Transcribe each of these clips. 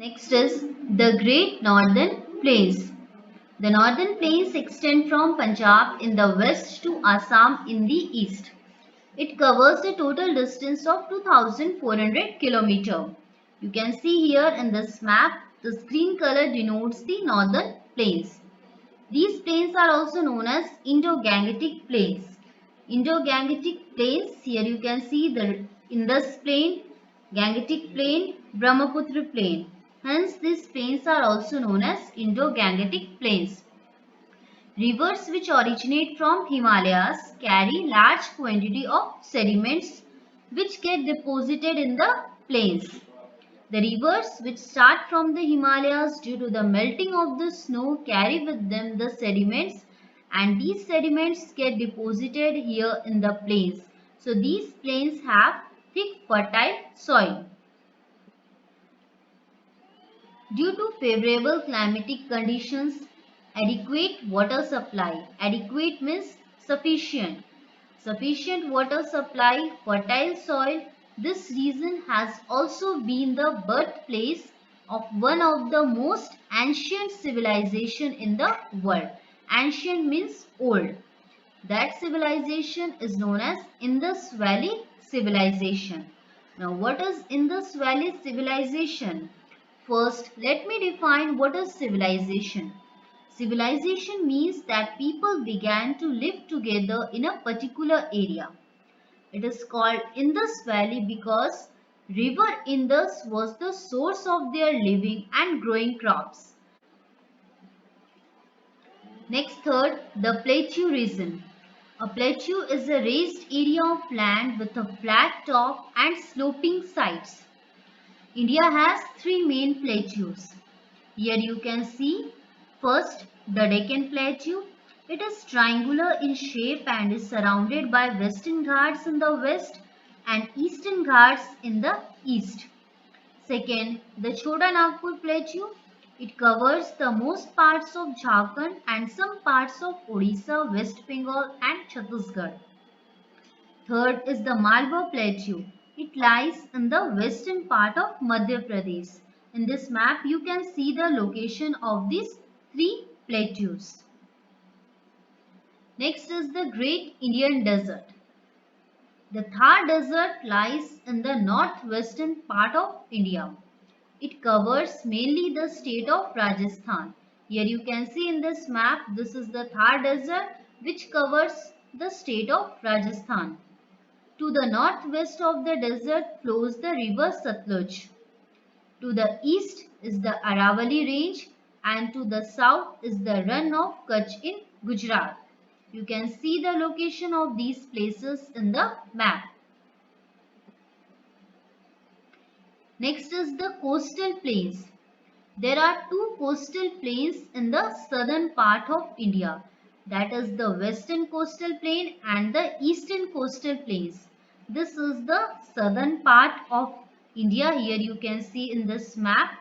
Next is the Great Northern Plains. The northern plains extend from Punjab in the west to Assam in the east. It covers a total distance of 2400 km. You can see here in this map, this green color denotes the northern plains. These plains are also known as Indo-Gangetic plains. Indo-Gangetic plains, here you can see the Indus plain, Gangetic plain, Brahmaputra plain. Hence, these plains are also known as Indo-Gangetic plains. Rivers which originate from Himalayas carry large quantity of sediments which get deposited in the plains. The rivers which start from the Himalayas due to the melting of the snow carry with them the sediments, and these sediments get deposited here in the plains. So these plains have thick fertile soil. Due to favorable climatic conditions, adequate water supply. Adequate means sufficient. Sufficient water supply, fertile soil. This region has also been the birthplace of one of the most ancient civilization in the world. Ancient means old. That civilization is known as Indus Valley Civilization. Now, what is Indus Valley Civilization? First, let me define what is civilization. Civilization means that people began to live together in a particular area. It is called Indus Valley because river Indus was the source of their living and growing crops. Next, third, the plateau region. A plateau is a raised area of land with a flat top and sloping sides. India has three main plateaus. Here you can see first the Deccan Plateau. It is triangular in shape and is surrounded by Western Ghats in the west and Eastern Ghats in the east. Second, the Choda Nagpur Plateau. It covers the most parts of Jharkhand and some parts of Odisha, West Bengal and Chhattisgarh. Third is the Malwa Plateau. It lies in the western part of Madhya Pradesh. In this map, you can see the location of these three plateaus. Next is the Great Indian Desert. The Thar Desert lies in the northwestern part of India. It covers mainly the state of Rajasthan. Here you can see in this map, this is the Thar Desert which covers the state of Rajasthan. To the northwest of the desert flows the river Satluj. To the east is the Aravalli range and to the south is the Rann of Kutch in Gujarat. You can see the location of these places in the map. Next is the coastal plains. There are two coastal plains in the southern part of India. That is the western coastal plain and the eastern coastal plains. This is the southern part of India. Here you can see in this map.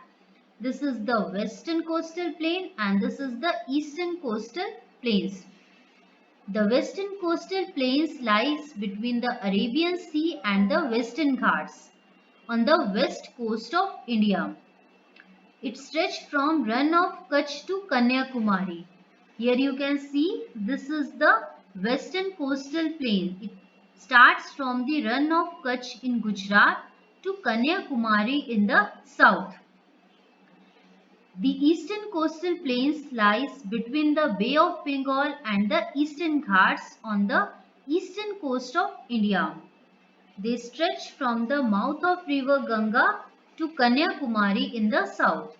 This is the western coastal plain and this is the eastern coastal plains. The western coastal plains lies between the Arabian Sea and the Western Ghats on the west coast of India. It stretched from Rann of Kutch to Kanyakumari. Here you can see this is the western coastal plain. It starts from the Rann of Kutch in Gujarat to Kanyakumari in the south. The eastern coastal plains lies between the Bay of Bengal and the Eastern Ghats on the eastern coast of India. They stretch from the mouth of river Ganga to Kanyakumari in the south.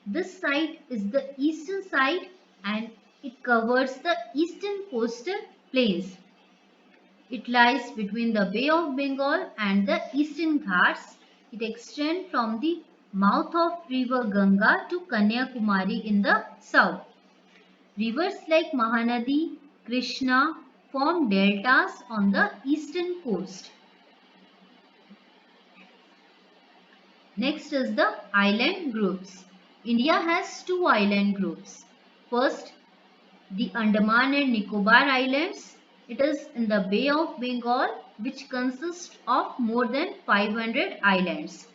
This side is the eastern side and it covers the eastern coastal plains. It lies between the Bay of Bengal and the Eastern Ghats. It extends from the mouth of river Ganga to Kanyakumari in the south. Rivers like Mahanadi, Krishna form deltas on the eastern coast. Next is the island groups. India has two island groups. First, the Andaman and Nicobar Islands. It is in the Bay of Bengal which consists of more than 500 islands.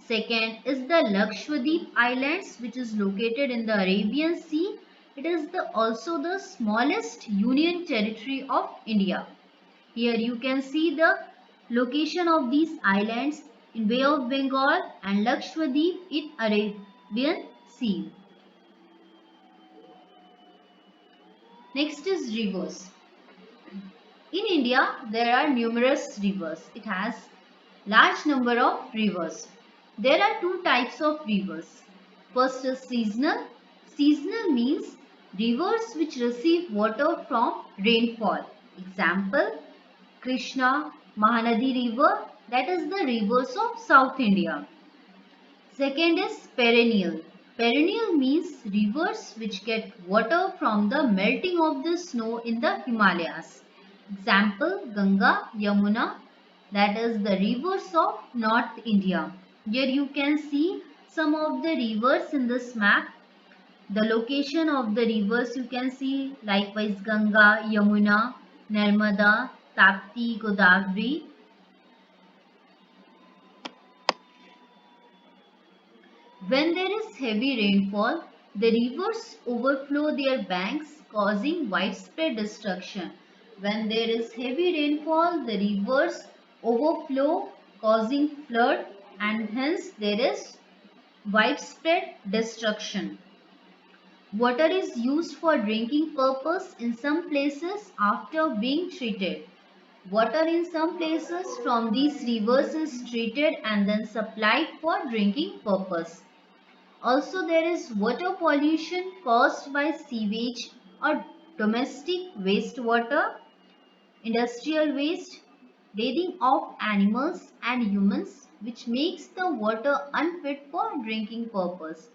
Second is the Lakshadweep Islands, which is located in the Arabian Sea. It is also the smallest union territory of India. Here you can see the location of these islands in Bay of Bengal and Lakshadweep in Arabian Sea. Next is rivers. In India, there are numerous rivers. It has large number of rivers. There are two types of rivers. First is seasonal. Seasonal means rivers which receive water from rainfall. Example, Krishna, Mahanadi river, that is the rivers of South India. Second is perennial. Perennial means rivers which get water from the melting of the snow in the Himalayas. Example, Ganga, Yamuna, that is the rivers of North India. Here you can see some of the rivers in this map. The location of the rivers you can see, likewise Ganga, Yamuna, Narmada, Tapti, Godavari. When there is heavy rainfall, the rivers overflow their banks, causing widespread destruction. When there is heavy rainfall, the rivers overflow, causing flood, and hence there is widespread destruction. Water is used for drinking purpose in some places after being treated. Water in some places from these rivers is treated and then supplied for drinking purpose. Also, there is water pollution caused by sewage or domestic wastewater, industrial waste, bathing of animals and humans, which makes the water unfit for drinking purpose.